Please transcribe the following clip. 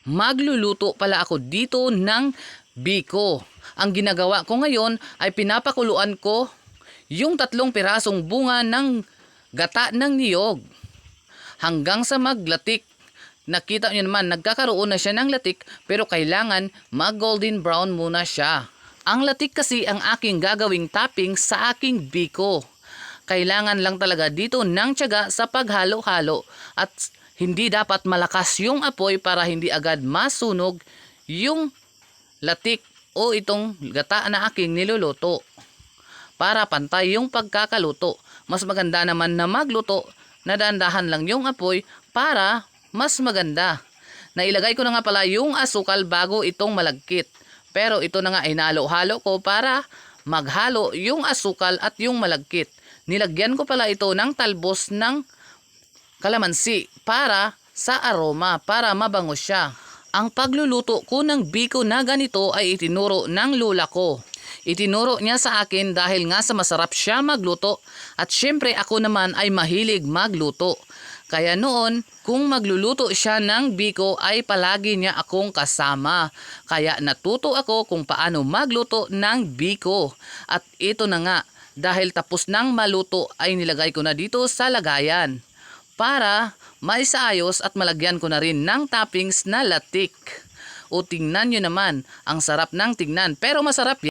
Magluluto pala ako dito ng biko. Ang ginagawa ko ngayon ay pinapakuluan ko yung 3 pirasong bunga ng gata ng niyog hanggang sa maglatik. Nakita nyo naman, nagkakaroon na siya ng latik pero kailangan mag golden brown muna siya. Ang latik kasi ang aking gagawing topping sa aking biko. Kailangan lang talaga dito ng tiyaga sa paghalo-halo at hindi dapat malakas yung apoy para hindi agad masunog yung latik o itong gata na aking niluluto. Para pantay yung pagkakaluto. Mas maganda naman na magluto na dahan-dahan lang yung apoy para mas maganda. Nailagay ko na nga pala yung asukal bago itong malagkit. Pero ito na nga inalo-halo ko para maghalo yung asukal at yung malagkit. Nilagyan ko pala ito ng talbos ng kalamansi para sa aroma, para mabango siya. Ang pagluluto ko ng biko na ganito ay itinuro ng lula ko. Itinuro niya sa akin dahil nga sa masarap siya magluto at syempre ako naman ay mahilig magluto. Kaya noon, kung magluluto siya ng biko ay palagi niya akong kasama. Kaya natuto ako kung paano magluto ng biko. At ito na nga, dahil tapos nang maluto ay nilagay ko na dito sa lagayan. Para maisaayos at malagyan ko na rin ng toppings na latik. O tingnan nyo naman, ang sarap ng tingnan pero masarap yan.